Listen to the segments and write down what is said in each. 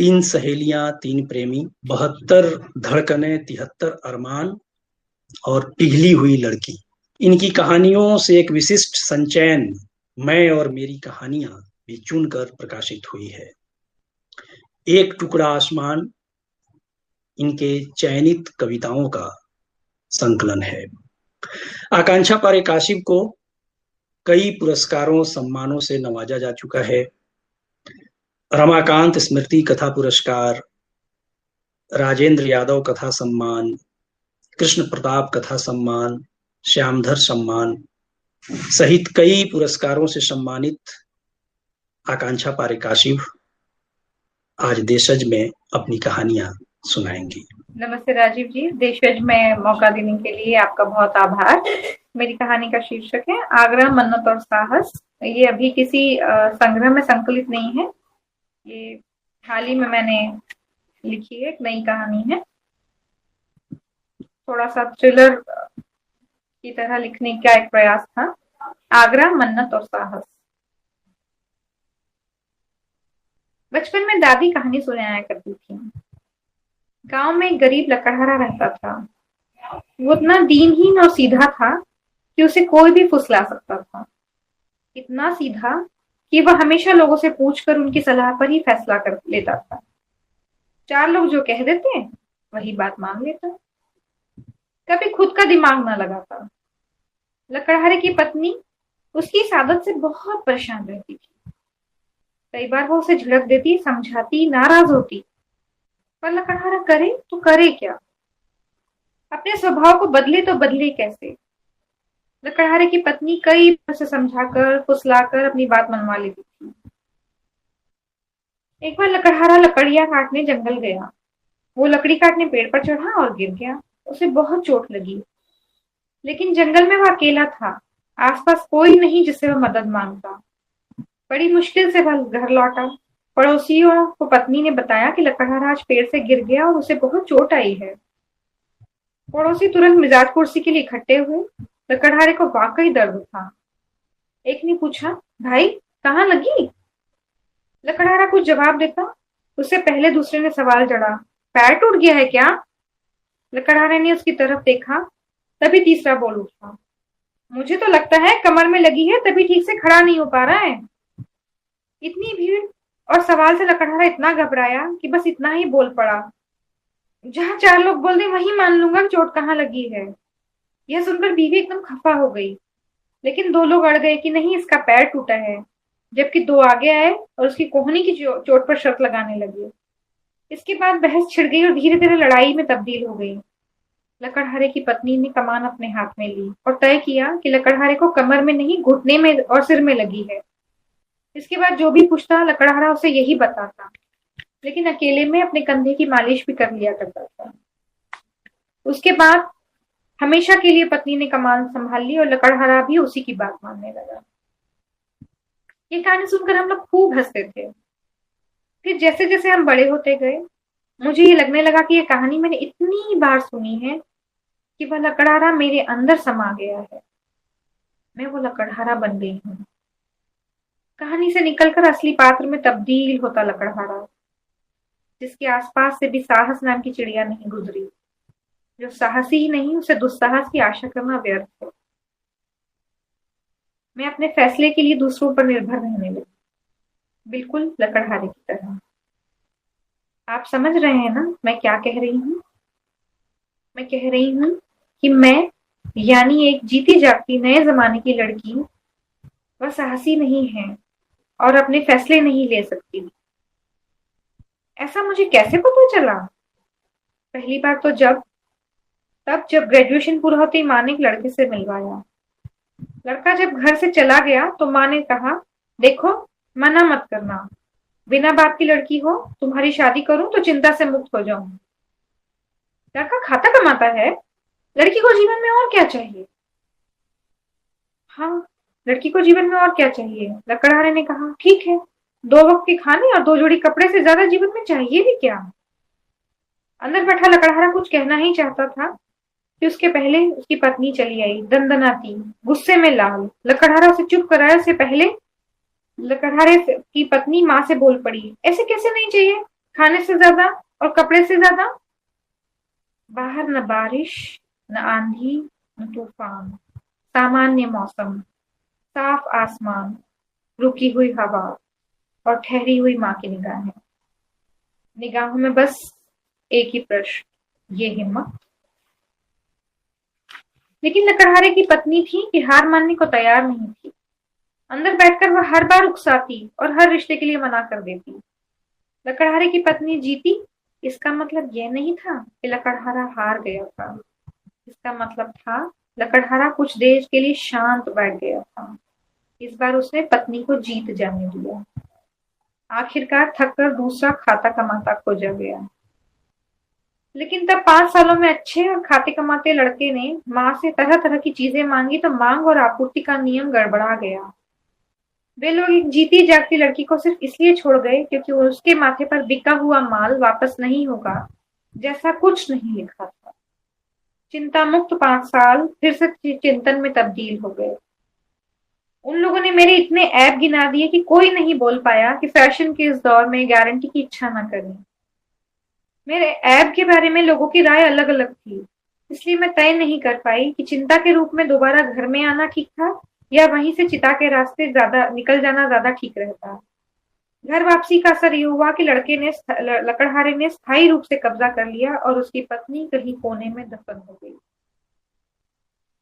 तीन सहेलियां, तीन प्रेमी, 72 धड़कने, 73 अरमान और पिघली हुई लड़की। इनकी कहानियों से एक विशिष्ट संचयन मैं और मेरी कहानियां भी चुनकर प्रकाशित हुई है। एक टुकड़ा आसमान इनके चयनित कविताओं का संकलन है। आकांक्षा पारे काशिप को कई पुरस्कारों सम्मानों से नवाजा जा चुका है। रमाकांत स्मृति कथा पुरस्कार, राजेंद्र यादव कथा सम्मान, कृष्ण प्रताप कथा सम्मान, श्यामधर सम्मान सहित कई पुरस्कारों से सम्मानित आकांक्षा पारे काशिप आज देशज में अपनी कहानियां सुनाएंगी। नमस्ते राजीव जी, देशज में मौका देने के लिए आपका बहुत आभार। मेरी कहानी का शीर्षक है आगरा, मन्नत और साहस। ये अभी किसी संग्रह में संकलित नहीं है, ये हाल ही में मैंने लिखी है, एक नई कहानी है। थोड़ा सा थ्रिलर की तरह लिखने का एक प्रयास था। आगरा, मन्नत और साहस। बचपन में दादी कहानी सुनाया करती थी। गांव में एक गरीब लकड़हारा रहता था। वो इतना दीनहीन और सीधा था कि उसे कोई भी फुसला सकता था। इतना सीधा कि वह हमेशा लोगों से पूछकर उनकी सलाह पर ही फैसला कर लेता था। चार लोग जो कह देते वही बात मान लेता। कभी खुद का दिमाग न लगाता। लकड़हारे की पत्नी उसकी इस आदत से बहुत परेशान रहती थी। कई बार वो उसे झिड़क देती, समझाती, नाराज होती, पर लकड़हारा करे तो करे क्या? अपने स्वभाव को बदले तो बदले कैसे? लकड़हारे की पत्नी कई बार से समझाकर, फुसलाकर अपनी बात मनवा लेती थी। एक बार लकड़हारा लकड़ियां काटने जंगल गया। वो लकड़ी काटने पेड़ पर चढ़ा और गिर गया। उसे बहुत चोट लगी, लेकिन जंगल में वह अकेला था। आसपास कोई नहीं जिससे वह मदद मांगता। बड़ी मुश्किल से वह घर लौटा। पड़ोसियों को पत्नी ने बताया कि लकड़हारा आज पेड़ से गिर गया और उसे बहुत चोट आई है। पड़ोसी तुरंत मिजाज कुर्सी के लिए इकट्ठे हुए। लकड़हारे को वाकई दर्द था। एक ने पूछा, भाई कहाँ लगी? लकड़हारा कुछ जवाब देता, उससे पहले दूसरे ने सवाल जड़ा, पैर टूट गया है क्या? लकड़हारे ने उसकी तरफ देखा, तभी तीसरा बोल उठा, मुझे तो लगता है कमर में लगी है, तभी ठीक से खड़ा नहीं हो पा रहा है। इतनी भीड़ और सवाल से लकड़हारा इतना घबराया कि बस इतना ही बोल पड़ा, जहां चार लोग बोल दे वहीं मान लूंगा चोट कहाँ लगी है। यह सुनकर बीवी एकदम खफा हो गई, लेकिन दो लोग अड़ गए कि नहीं, इसका पैर टूटा है, जबकि दो आगे आए और उसकी कोहनी की चोट पर शर्त लगाने लगे। इसके बाद बहस छिड़ गई और धीरे धीरे लड़ाई में तब्दील हो गई। लकड़हारे की पत्नी ने कमान अपने हाथ में ली और तय किया कि लकड़हारे को कमर में नहीं, घुटने में और सिर में लगी है। इसके बाद जो भी पूछता लकड़हारा उसे यही बताता, लेकिन अकेले में अपने कंधे की मालिश भी कर लिया करता था। उसके बाद हमेशा के लिए पत्नी ने कमान संभाल ली और लकड़हारा भी उसी की बात मानने लगा। ये कहानी सुनकर हम लोग खूब हंसते थे। फिर जैसे जैसे हम बड़े होते गए, मुझे ये लगने लगा कि ये कहानी मैंने इतनी बार सुनी है कि वह लकड़हारा मेरे अंदर समा गया है। मैं वो लकड़हारा बन गई हूँ। कहानी से निकलकर असली पात्र में तब्दील होता लकड़हारा, जिसके आसपास से भी साहस नाम की चिड़िया नहीं गुजरी। जो साहसी ही नहीं, उसे दुस्साहस की आशा करना व्यर्थ है। मैं अपने फैसले के लिए दूसरों पर निर्भर रहने लगी, बिल्कुल लकड़हारे की तरह। आप समझ रहे हैं ना मैं क्या कह रही हूँ? मैं कह रही हूँ कि मैं, यानी एक जीती जागती नए जमाने की लड़की, वह साहसी नहीं है और अपने फैसले नहीं ले सकती। ऐसा मुझे कैसे पता चला? पहली बार तो जब ग्रेजुएशन पूरा होते ही माँ ने एक लड़के से मिलवाया। लड़का जब घर से चला गया तो माँ ने कहा, देखो मना मत करना, बिना बाप की लड़की हो, तुम्हारी शादी करूं तो चिंता से मुक्त हो जाऊं। लड़का खाता कमाता है, लड़की को जीवन में और क्या चाहिए? हाँ, लड़की को जीवन में और क्या चाहिए? लकड़हारे ने कहा, ठीक है, 2 वक्त के खाने और 2 जोड़ी कपड़े से ज्यादा जीवन में चाहिए भी क्या? अंदर बैठा लकड़हारा कुछ कहना ही चाहता था कि उसके पहले उसकी पत्नी चली आई, दंदनाती, गुस्से में लाल। लकड़हारा उसे चुप कराए से पहले लकड़हारे की पत्नी माँ से बोल पड़ी, ऐसे कैसे नहीं चाहिए? खाने से ज्यादा और कपड़े से ज्यादा। बाहर न बारिश, न आंधी, न तूफान, सामान्य मौसम, साफ आसमान, रुकी हुई हवा और ठहरी हुई माँ की निगाहें। निगाहों में बस एक ही प्रश्न, ये हिम्मत। लेकिन लकड़हारे की पत्नी थी कि हार मानने को तैयार नहीं थी। अंदर बैठकर वह हर बार उकसाती और हर रिश्ते के लिए मना कर देती। लकड़हारे की पत्नी जीती, इसका मतलब यह नहीं था कि लकड़हारा हार गया था। इसका मतलब था लकड़हारा कुछ देर के लिए शांत बैठ गया था। इस बार उसने पत्नी को जीत जाने दिया। आखिरकार थककर दूसरा खाता कमाता खोजा गया। लेकिन तब 5 सालों में अच्छे और खाते कमाते लड़के ने माँ से तरह तरह की चीजें मांगी तो मांग और आपूर्ति का नियम गड़बड़ा गया। वे लोग एक जीती जागती लड़की को सिर्फ इसलिए छोड़ गए क्योंकि उसके माथे पर बिका हुआ माल वापस नहीं होगा, जैसा कुछ नहीं लिखा था। चिंता मुक्त 5 साल फिर से चिंतन में तब्दील हो गए। उन लोगों ने मेरे इतने ऐब गिना दिए कि कोई नहीं बोल पाया कि फैशन के इस दौर में गारंटी की इच्छा न करें। मेरे ऐब के बारे में लोगों की राय अलग अलग थी, इसलिए मैं तय नहीं कर पाई कि चिंता के रूप में दोबारा घर में आना ठीक था या वहीं से चिता के रास्ते ज्यादा निकल जाना ज्यादा ठीक रहता। घर वापसी का असर ये हुआ कि लकड़हारे ने स्थायी रूप से कब्जा कर लिया और उसकी पत्नी कहीं कोने में दफन हो गई।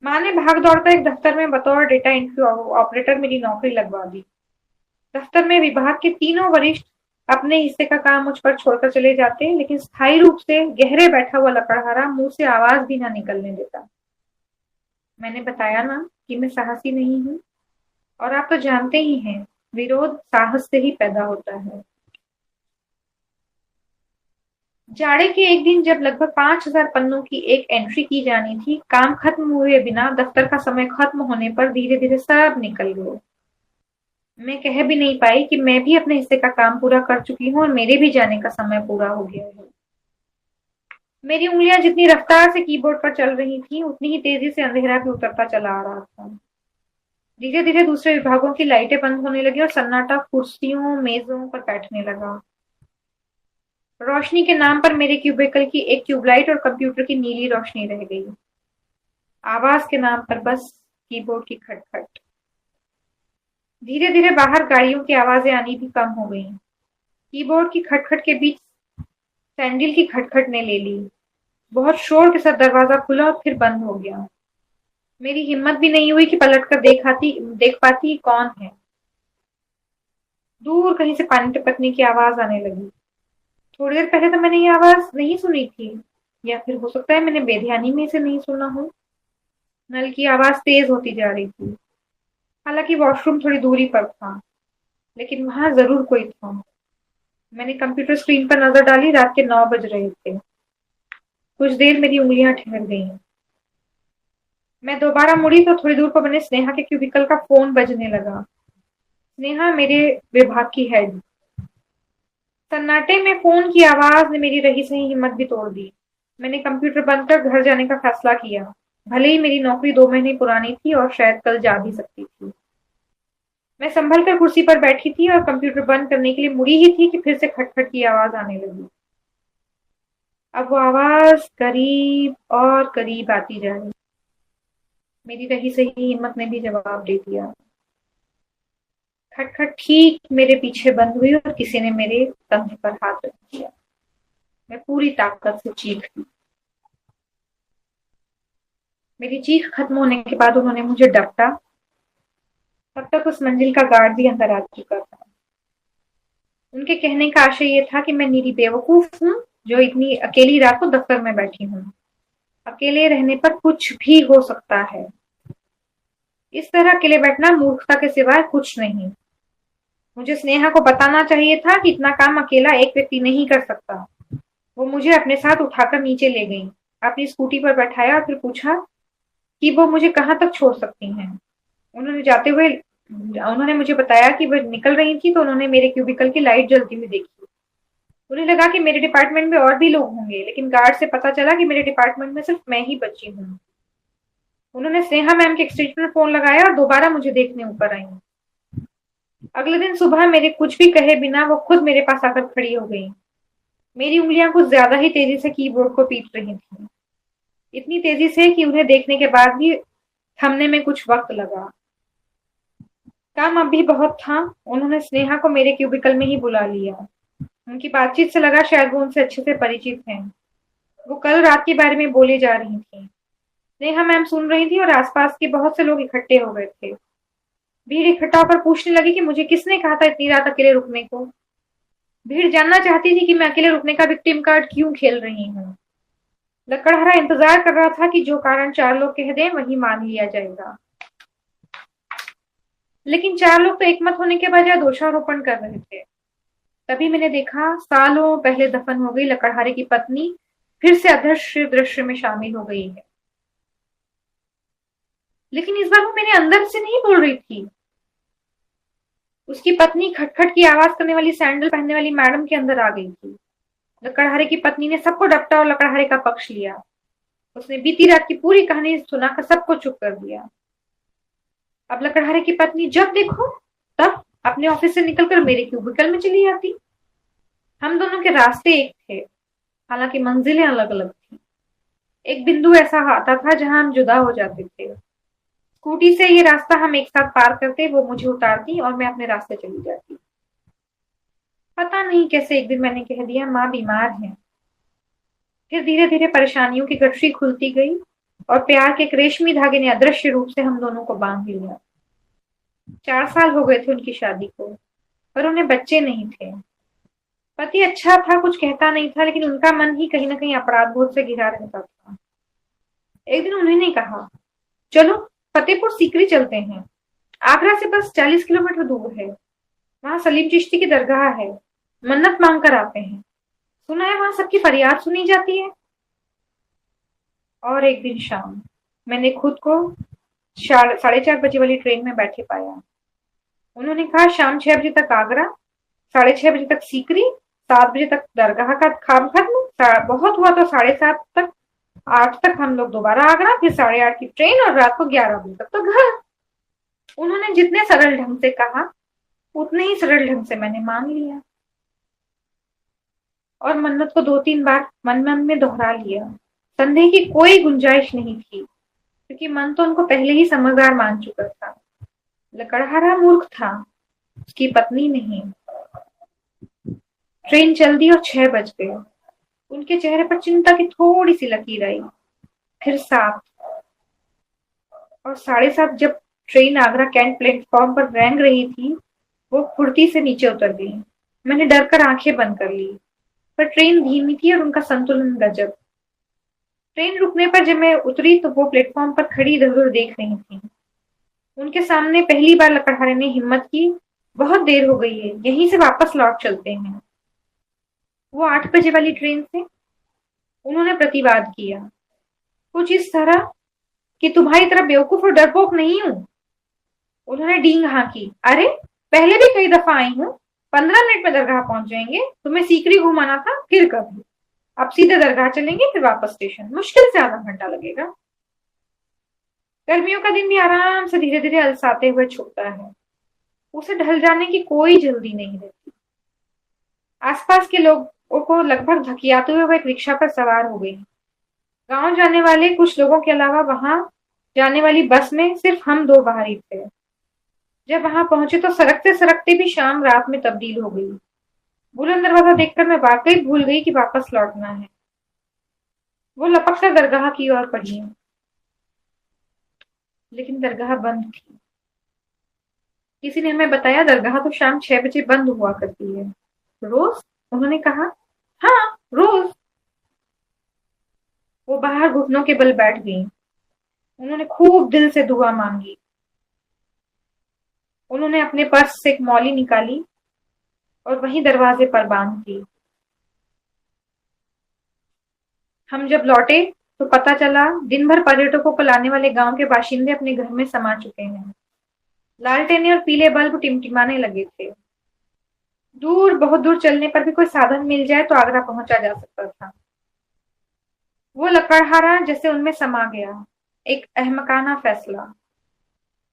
माँ ने भाग दौड़कर एक दफ्तर में बतौर डेटा एंट्री ऑपरेटर मेरी नौकरी लगवा दी। दफ्तर में विभाग के तीनों वरिष्ठ अपने हिस्से का काम मुझ पर छोड़कर चले जाते, लेकिन स्थायी रूप से गहरे बैठा हुआ लकड़हारा मुंह से आवाज भी ना निकलने देता। मैंने बताया ना कि मैं साहसी नहीं हूँ, और आप तो जानते ही हैं, विरोध साहस से ही पैदा होता है। जाड़े के एक दिन जब लगभग 5,000 पन्नों की एक एंट्री की जानी थी, काम खत्म हुए बिना दफ्तर का समय खत्म होने पर धीरे धीरे सब निकल गए। मैं कह भी नहीं पाई कि मैं भी अपने हिस्से का काम पूरा कर चुकी हूँ और मेरे भी जाने का समय पूरा हो गया है। मेरी उंगलियां जितनी रफ्तार से कीबोर्ड पर चल रही थी, उतनी ही तेजी से अंधेरा भी उतरता चला आ रहा था। धीरे धीरे दूसरे विभागों की लाइटें बंद होने लगी और सन्नाटा कुर्सियों मेजों पर बैठने लगा। रोशनी के नाम पर मेरे क्यूबिकल की एक ट्यूबलाइट और कंप्यूटर की नीली रोशनी रह गई। आवाज के नाम पर बस कीबोर्ड की खटखट। धीरे धीरे बाहर गाड़ियों की आवाजें आनी भी कम हो गईं। कीबोर्ड की खटखट के बीच सैंडल की खटखट ने ले ली। बहुत शोर के साथ दरवाजा खुला और फिर बंद हो गया। मेरी हिम्मत भी नहीं हुई कि पलटकर देख पाती कौन है। दूर कहीं से पानी टपकने की आवाज आने लगी। थोड़ी देर पहले तो मैंने ये आवाज नहीं सुनी थी, या फिर हो सकता है मैंने बेध्यानी में इसे नहीं सुना हो। नल की आवाज तेज होती जा रही थी। हालांकि वॉशरूम थोड़ी दूरी पर था, लेकिन वहां जरूर कोई था। मैंने कंप्यूटर स्क्रीन पर नजर डाली। रात के 9 बज रहे थे। कुछ देर मेरी उंगलियां ठहर गईं। मैं दोबारा मुड़ी तो थोड़ी दूर पर बने स्नेहा के क्यूबिकल का फोन बजने लगा। स्नेहा मेरे विभाग की हेड। सन्नाटे में फोन की आवाज ने मेरी रही सही हिम्मत भी तोड़ दी। मैंने कंप्यूटर बंद कर घर जाने का फैसला किया। भले ही मेरी नौकरी 2 महीने पुरानी थी और शायद कल जा भी सकती थी। मैं संभल कर कुर्सी पर बैठी थी और कंप्यूटर बंद करने के लिए मुड़ी ही थी कि फिर से खटखट की आवाज आने लगी। अब वो आवाज करीब और करीब आती जा रही। मेरी रही सही हिम्मत ने भी जवाब दे दिया। खटखट ठीक मेरे पीछे बंद हुई और किसी ने मेरे कंधे पर हाथ रख दिया। मैं पूरी ताकत से चीख दी। मेरी चीख खत्म होने के बाद उन्होंने मुझे डपटा। तब तक उस मंजिल का गार्ड भी अंदर आ चुका था। उनके कहने का आशय ये था कि मैं निरी बेवकूफ हूँ जो इतनी अकेली रात को दफ्तर में बैठी हूँ। अकेले रहने पर कुछ भी हो सकता है। इस तरह अकेले बैठना मूर्खता के सिवाय कुछ नहीं। मुझे स्नेहा को बताना चाहिए था कि इतना काम अकेला एक व्यक्ति नहीं कर सकता। वो मुझे अपने साथ उठाकर नीचे ले गई, अपनी स्कूटी पर बैठाया और फिर पूछा कि वो मुझे कहाँ तक छोड़ सकती हैं। उन्होंने मुझे बताया कि वह निकल रही थी तो उन्होंने मेरे क्यूबिकल की लाइट जलती हुई देखी। उन्हें लगा कि मेरे डिपार्टमेंट में और भी लोग होंगे, लेकिन गार्ड से पता चला कि मेरे डिपार्टमेंट में सिर्फ मैं ही बची हूँ। उन्होंने स्नेहा मैम के एक्सटेंशन में फोन लगाया और दोबारा मुझे देखने ऊपर आई। अगले दिन सुबह मेरे कुछ भी कहे बिना वो खुद मेरे पास आकर खड़ी हो गई। मेरी उंगलियां कुछ ज्यादा ही तेजी से कीबोर्ड को पीट रही थीं। इतनी तेजी से कि उन्हें देखने के बाद भी थमने में कुछ वक्त लगा। काम अब भी बहुत था। उन्होंने स्नेहा को मेरे क्यूबिकल में ही बुला लिया। उनकी बातचीत से लगा शायद वो उनसे अच्छे से परिचित हैं। वो कल रात के बारे में बोले जा रही थी। नेहा मैम सुन रही थी और आसपास के बहुत से लोग इकट्ठे हो गए थे। भीड़ इकट्ठा होकर पूछने लगी कि मुझे किसने कहा था इतनी रात अकेले रुकने को। भीड़ जानना चाहती थी कि मैं अकेले रुकने का विक्टिम कार्ड क्यों खेल रही हूँ। लकड़हारा इंतजार कर रहा था कि जो कारण चार लोग कह दें वही मान लिया जाएगा। लेकिन चार लोग तो एकमत होने के बजाय दोषारोपण कर रहे थे। तभी मैंने देखा सालों पहले दफन हो गई लकड़हारे की पत्नी फिर से अदृश्य दृश्य में शामिल हो गई है। लेकिन इस बार वो मेरे अंदर से नहीं बोल रही थी। उसकी पत्नी खटखट की आवाज करने वाली सैंडल पहनने वाली मैडम के अंदर आ गई थी। लकड़हारे की पत्नी ने सबको डपटा और लकड़हारे का पक्ष लिया। उसने बीती रात की पूरी कहानी सुनाकर सबको चुप कर दिया। अब लकड़हारे की पत्नी जब देखो तब अपने ऑफिस से निकलकर मेरे क्यूबिकल में चली आती। हम दोनों के रास्ते एक थे, हालांकि मंजिलें अलग अलग थी। एक बिंदु ऐसा आता था जहां हम जुदा हो जाते थे। स्कूटी से ये रास्ता हम एक साथ पार करते, वो मुझे उतारती और मैं अपने रास्ते चली जाती। पता नहीं कैसे एक दिन मैंने कह दिया माँ बीमार है। फिर धीरे धीरे परेशानियों की गठरी खुलती गई और प्यार के एक रेशमी धागे ने अदृश्य रूप से हम दोनों को बांध लिया। 4 साल हो गए थे उनकी शादी को, पर उन्हें बच्चे नहीं थे। पति अच्छा था, कुछ कहता नहीं था, लेकिन उनका मन ही कहीं ना कहीं अपराध बोध से घिरा रहता था। एक दिन उन्होंने कहा, चलो फतेहपुर सीकरी चलते हैं। आगरा से बस 40 किलोमीटर दूर है। वहां सलीम चिश्ती की दरगाह है। मन्नत मांग कर आते हैं। सुना है वहां सबकी फरियाद सुनी जाती है। और एक दिन शाम मैंने खुद को 4:30 वाली ट्रेन में बैठे पाया। उन्होंने कहा शाम 6 बजे तक आगरा, 6:30 बजे तक सीकरी, 7 बजे तक दरगाह का काम खत्म, बहुत हुआ तो 7:30 तक, 8 तक हम लोग दोबारा आगरा, फिर 8:30 की ट्रेन और रात को 11 बजे तक तो घर। उन्होंने जितने सरल ढंग से कहा उतने ही सरल ढंग से मैंने मान लिया और मन्नत को 2-3 बार मन मन में दोहरा लिया। संदेह की कोई गुंजाइश नहीं थी, क्योंकि मन तो उनको पहले ही समझदार मान चुका था। लकड़हारा मूर्ख था, उसकी पत्नी नहीं। ट्रेन चल दी और 6 बज गए। उनके चेहरे पर चिंता की थोड़ी सी लकीर आई। फिर 7 और 7:30 जब ट्रेन आगरा कैंट प्लेटफॉर्म पर रेंग रही थी, वो फुर्ती से नीचे उतर गई। मैंने डर कर आंखें बंद कर ली, पर ट्रेन धीमी थी और उनका संतुलन गजब। ट्रेन रुकने पर जब मैं उतरी तो वो प्लेटफॉर्म पर खड़ी इधर उधर देख रही थी। उनके सामने पहली बार लकड़हारे ने हिम्मत की, बहुत देर हो गई है, यहीं से वापस लौट चलते हैं। वो 8 बजे वाली ट्रेन से उन्होंने प्रतिवाद किया, कुछ इस तरह कि तुम्हारी तरह बेवकूफ और डरपोक नहीं हूं। उन्होंने डींग हाँकी, अरे पहले भी कई दफा आई हूं, 15 मिनट में दरगाह पहुंच जाएंगे। तुम्हें सीकरी घुमाना था, फिर कभी। अब सीधे दरगाह चलेंगे, फिर वापस स्टेशन, मुश्किल से आधा घंटा लगेगा। गर्मियों का दिन भी आराम से धीरे धीरे अलसाते हुए छूटता है। उसे ढल जाने की कोई जल्दी नहीं रहती। आसपास के लोगों को लगभग धकियाते हुए वो एक रिक्शा पर सवार हो गई। गांव जाने वाले कुछ लोगों के अलावा वहां जाने वाली बस में सिर्फ हम दो बाहरी थे। जब वहां पहुंचे तो सरकते सरकते भी शाम रात में तब्दील हो गई। बुलंद दरवाजा देखकर मैं वाकई भूल गई कि वापस लौटना है। वो लपक कर दरगाह की ओर बढ़ी, लेकिन दरगाह बंद थी। किसी ने हमें बताया दरगाह तो शाम 6 बजे बंद हुआ करती है। रोज? उन्होंने कहा, हाँ रोज। वो बाहर घुटनों के बल बैठ गई। उन्होंने खूब दिल से दुआ मांगी। उन्होंने अपने पर्स से एक मौली निकाली और वहीं दरवाजे पर बांध दी। हम जब लौटे तो पता चला दिन भर पर्यटकों को लाने वाले गांव के बाशिंदे अपने घर में समा चुके हैं। लालटेने और पीले बल्ब टिमटिमाने लगे थे। दूर, बहुत दूर चलने पर भी कोई साधन मिल जाए तो आगरा पहुंचा जा सकता था। वो लकड़हारा जैसे उनमें समा गया, एक अहमकाना फैसला।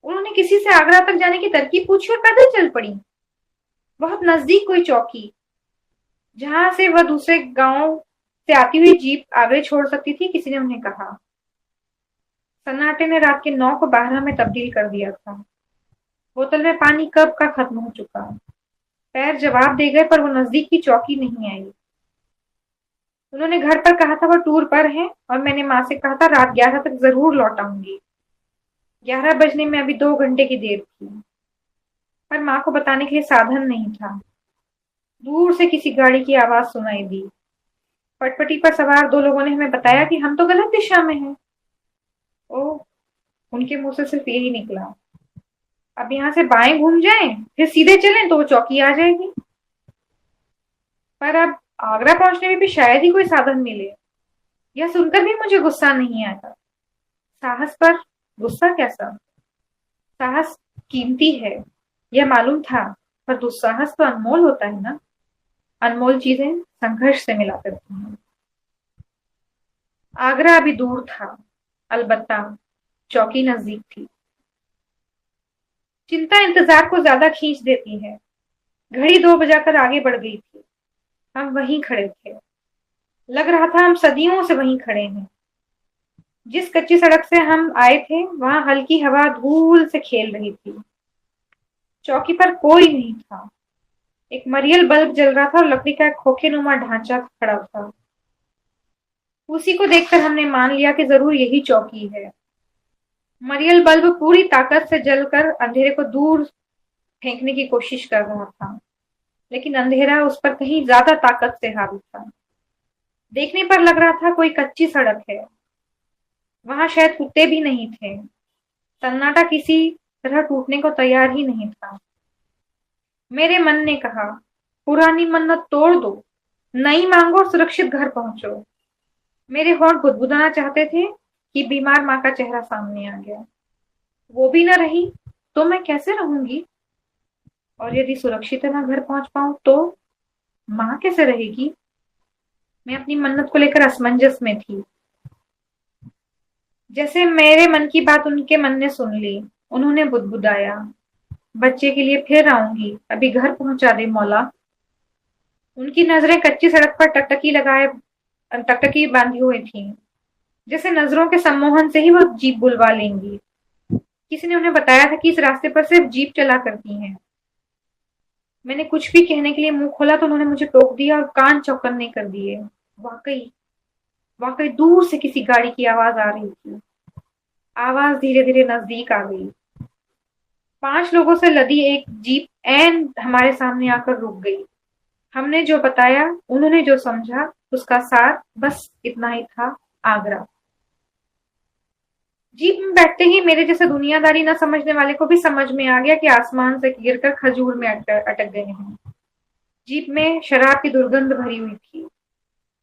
उन्होंने किसी से आगरा तक जाने की तरकीब पूछी और पैदल चल पड़ी। बहुत नजदीक कोई चौकी, जहां से वह दूसरे गांव से आती हुई जीप आगे छोड़ सकती थी, किसी ने उन्हें कहा। सन्नाटे ने रात के 9 को 12 में तब्दील कर दिया था। बोतल में पानी कब का खत्म हो चुका। पैर जवाब दे गए, पर वो नजदीक की चौकी नहीं आई। उन्होंने घर पर कहा था वो टूर पर है, और मैंने माँ से कहा था रात 11 तक जरूर लौट आऊंगी। 11 बजने में अभी 2 घंटे की देर थी, पर माँ को बताने के लिए साधन नहीं था। दूर से किसी गाड़ी की आवाज सुनाई दी। पटपटी पर सवार 2 लोगों ने हमें बताया कि हम तो गलत दिशा में हैं। ओह, उनके मुंह से सिर्फ यही निकला। अब यहाँ से बाएं घूम जाएं, फिर सीधे चलें तो वो चौकी आ जाएगी। पर अब आगरा पहुंचने में भी शायद ही कोई साधन मिले। यह सुनकर भी मुझे गुस्सा नहीं आया। साहस पर गुस्सा कैसा? साहस कीमती है, यह मालूम था, पर दुस्साहस तो अनमोल होता है ना। अनमोल चीजें संघर्ष से मिला करती हैं। आगरा अभी दूर था, अलबत्ता चौकी नजदीक थी। चिंता इंतजार को ज्यादा खींच देती है। घड़ी 2 बजाकर आगे बढ़ गई थी। हम वहीं खड़े थे। लग रहा था हम सदियों से वहीं खड़े हैं। जिस कच्ची सड़क से हम आए थे, वहां हल्की हवा धूल से खेल रही थी। चौकी पर कोई नहीं था। एक मरियल बल्ब जल रहा था और लकड़ी का एक खोखेनुमा ढांचा खड़ा था। उसी को देखकर हमने मान लिया कि जरूर यही चौकी है। मरियल बल्ब पूरी ताकत से जलकर अंधेरे को दूर फेंकने की कोशिश कर रहा था, लेकिन अंधेरा उस पर कहीं ज्यादा ताकत से हावी था। देखने पर लग रहा था कोई कच्ची सड़क है। वहां शायद कुत्ते भी नहीं थे। सन्नाटा किसी तरह टूटने को तैयार ही नहीं था। मेरे मन ने कहा, पुरानी मन्नत तोड़ दो, नई मांगो और सुरक्षित घर पहुंचो। मेरे होंठ गुदगुदाना चाहते थे कि बीमार माँ का चेहरा सामने आ गया। वो भी न रही तो मैं कैसे रहूंगी? और यदि सुरक्षित न घर पहुंच पाऊं तो माँ कैसे रहेगी? मैं अपनी मन्नत को लेकर असमंजस में थी। जैसे मेरे मन की बात उनके मन ने सुन ली। उन्होंने बुदबुदाया, बच्चे के लिए फिर आऊंगी, अभी घर पहुंचा दे मौला। उनकी नजरें कच्ची सड़क पर टकटकी बांधी हुई थी, जैसे नजरों के सम्मोहन से ही वो जीप बुलवा लेंगी। किसी ने उन्हें बताया था कि इस रास्ते पर सिर्फ जीप चला करती हैं। मैंने कुछ भी कहने के लिए मुंह खोला तो उन्होंने मुझे टोक दिया और कान चौकन्ने कर दिए। वाकई वाकई दूर से किसी गाड़ी की आवाज आ रही थी। आवाज धीरे धीरे नजदीक आ गई। 5 लोगों से लदी एक जीप ऐन हमारे सामने आकर रुक गई। हमने जो बताया, उन्होंने जो समझा, उसका सार बस इतना ही था, आगरा। जीप में बैठते ही मेरे जैसे दुनियादारी न समझने वाले को भी समझ में आ गया कि आसमान से गिरकर खजूर में अटक गए हैं। जीप में शराब की दुर्गंध भरी हुई थी।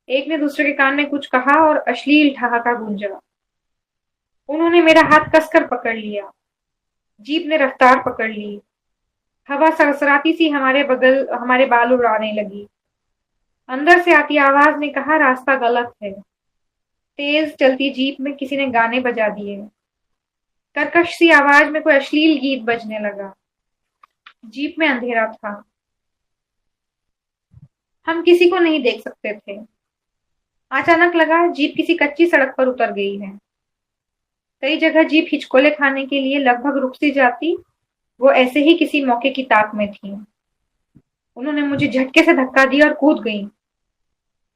एक ने दूसरे के कान में कुछ कहा और अश्लील ठहाका गूंजा। उन्होंने मेरा हाथ कसकर पकड़ लिया। जीप ने रफ्तार पकड़ ली। हवा सरसराती सी हमारे बाल उड़ाने लगी। अंदर से आती आवाज ने कहा, रास्ता गलत है। तेज चलती जीप में किसी ने गाने बजा दिए। कर्कश सी आवाज में कोई अश्लील गीत बजने लगा। जीप में अंधेरा था। हम किसी को नहीं देख सकते थे। अचानक लगा जीप किसी कच्ची सड़क पर उतर गई है। कई जगह जीप हिचकोले खाने के लिए लगभग रुक सी जाती, वो ऐसे ही किसी मौके की ताक में थी। उन्होंने मुझे झटके से धक्का दिया और कूद गई।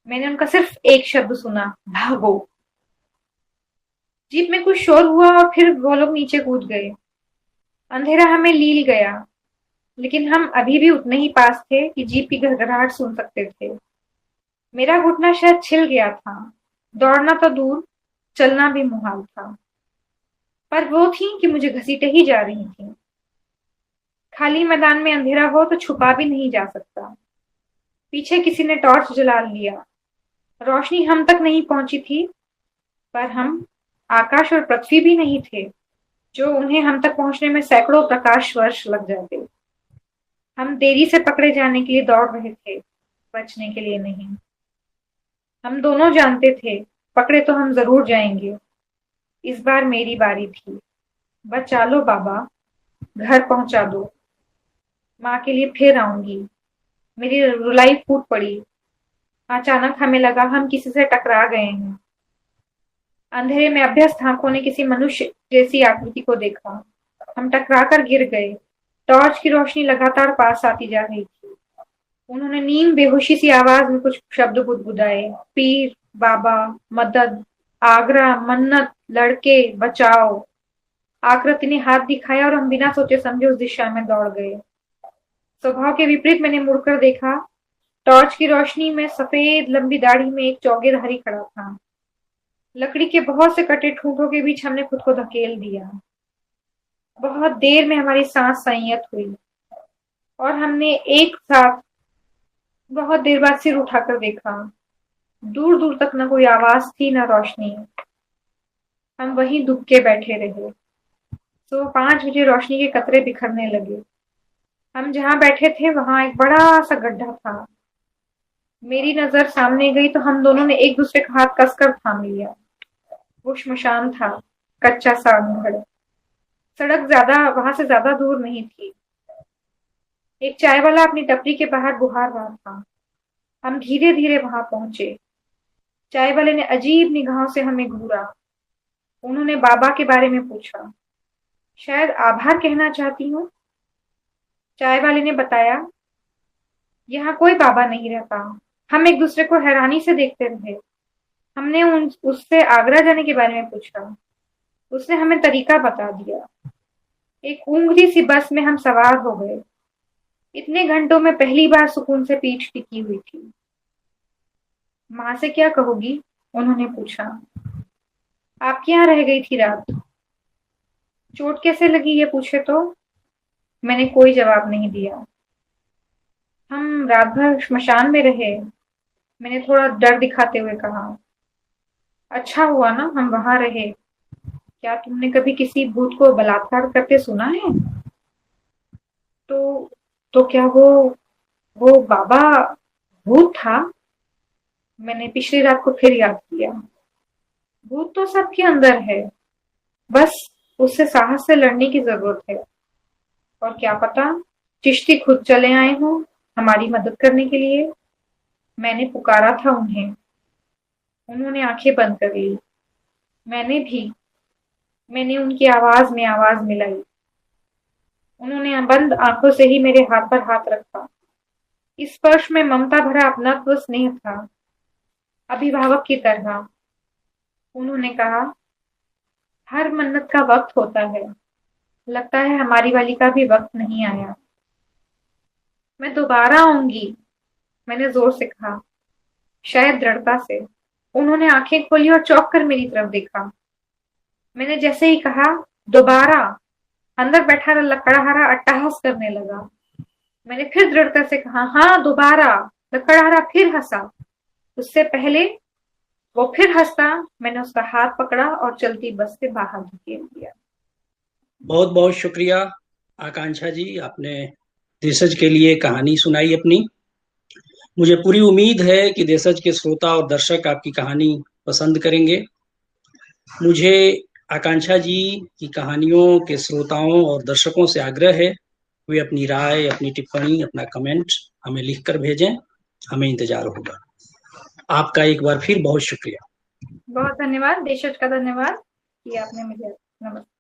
मैंने उनका सिर्फ एक शब्द सुना, भागो। जीप में कुछ शोर हुआ और फिर वो लोग नीचे कूद गए। अंधेरा हमें लील गया, लेकिन हम अभी भी उतने ही पास थे कि जीप की घड़घड़ाहट सुन सकते थे। मेरा घुटना शायद छिल गया था। दौड़ना तो दूर, चलना भी मुहाल था। पर वो थी कि मुझे घसीटे ही जा रही थी। खाली मैदान में अंधेरा हो तो छुपा भी नहीं जा सकता। पीछे किसी ने टॉर्च जला लिया। रोशनी हम तक नहीं पहुंची थी, पर हम आकाश और पृथ्वी भी नहीं थे, जो उन्हें हम तक पहुंचने में सैकड़ों प्रकाश वर्ष लग जाते। हम देरी से पकड़े जाने के लिए दौड़ रहे थे, बचने के लिए नहीं। हम दोनों जानते थे, पकड़े तो हम जरूर जाएंगे। इस बार मेरी बारी थी। बचा लो बाबा, घर पहुंचा दो। माँ के लिए फिर आऊंगी। मेरी रुलाई फूट पड़ी। अचानक हमें लगा हम किसी से टकरा गए हैं। अंधेरे में अभ्यस्त आंखों ने किसी मनुष्य जैसी आकृति को देखा। हम टकरा कर गिर गए। टॉर्च की रोशनी लगातार पास आती जा रही थी। उन्होंने नीम बेहोशी सी आवाज में कुछ शब्द बुदबुदाए। पीर, बाबा, मदद, आगरा, मन्नत, लड़के, बचाओ। आकृति ने हाथ दिखाया और हम बिना सोचे समझे उस दिशा में दौड़ गए। स्वभाव के विपरीत मैंने मुड़कर देखा। टॉर्च की रोशनी में सफेद लंबी दाढ़ी में एक चौकीधारी खड़ा था। लकड़ी के बहुत से कटे ठूंठों के बीच हमने खुद को धकेल दिया। बहुत देर में हमारी सांस संयत हुई और हमने एक साथ बहुत देर बाद सिर उठाकर देखा। दूर दूर तक न कोई आवाज थी न रोशनी। हम वहीं दुबके बैठे रहे। सुबह 5 बजे रोशनी के कतरे बिखरने लगे। हम जहां बैठे थे वहां एक बड़ा सा गड्ढा था। मेरी नजर सामने गई तो हम दोनों ने एक दूसरे का हाथ कसकर थाम लिया। वो श्मशान था, कच्चा सा घर। सड़क वहां से ज्यादा दूर नहीं थी। एक चाय वाला अपनी टपरी के बाहर बुहार रहा था। हम धीरे धीरे वहां पहुंचे। चाय वाले ने अजीब निगाहों से हमें घूरा। उन्होंने बाबा के बारे में पूछा। शायद आभार कहना चाहती हूँ, चाय वाले ने बताया। यहाँ कोई बाबा नहीं रहता। हम एक दूसरे को हैरानी से देखते रहे। हमने उससे आगरा जाने के बारे में पूछा। उसने हमें तरीका बता दिया। एक ऊंघती सी बस में हम सवार हो गए। इतने घंटों में पहली बार सुकून से पीठ टिकी हुई थी। माँ से क्या कहोगी? उन्होंने पूछा। आपके यहाँ रह गई थी रात? चोट कैसे लगी ये पूछे तो? मैंने कोई जवाब नहीं दिया। हम रात भर श्मशान में रहे, मैंने थोड़ा डर दिखाते हुए कहा। अच्छा हुआ ना हम वहां रहे। क्या तुमने कभी किसी भूत को बलात्कार करते सुना है? तो क्या वो बाबा भूत था? मैंने पिछली रात को फिर याद किया। भूत तो सबके अंदर है, बस उससे साहस से लड़ने की जरूरत है। और क्या पता चिश्ती खुद चले आए हों हमारी मदद करने के लिए। मैंने पुकारा था उन्हें। उन्होंने आंखें बंद कर ली। मैंने भी। मैंने उनकी आवाज में आवाज मिलाई। उन्होंने बंद आंखों से ही मेरे हाथ पर हाथ रखा। इस स्पर्श में ममता भरा अपनत्व स्नेह था, अभिभावक की तरह। उन्होंने कहा, हर मन्नत का वक्त होता है। लगता है हमारी वाली का भी वक्त नहीं आया। मैं दोबारा आऊंगी, मैंने जोर से कहा, शायद दृढ़ता से। उन्होंने आंखें खोली और चौंक कर मेरी तरफ देखा। मैंने जैसे ही कहा दोबारा, अंदर बैठा लकड़हारा अट्टहास करने लगा। मैंने फिर दृढ़ता से कहा, हाँ दोबारा। लकड़हारा फिर हंसा। उससे पहले वो फिर हंसता। मैंने उसका हाथ पकड़ा और चलती बस से बाहर धकेल दिया। बहुत बहुत शुक्रिया आकांक्षा जी, आपने देशज के लिए कहानी सुनाई अपनी। मुझे पूरी उम्मीद है कि देशज के श्रोता और दर्शक आपकी कहानी पसंद करेंगे। मुझे आकांक्षा जी की कहानियों के श्रोताओं और दर्शकों से आग्रह है, वे अपनी राय, अपनी टिप्पणी, अपना कमेंट हमें लिखकर भेजें। हमें इंतजार होगा। आपका एक बार फिर बहुत शुक्रिया। बहुत धन्यवाद। देशज का धन्यवाद कि आपने मुझे। नमस्ते।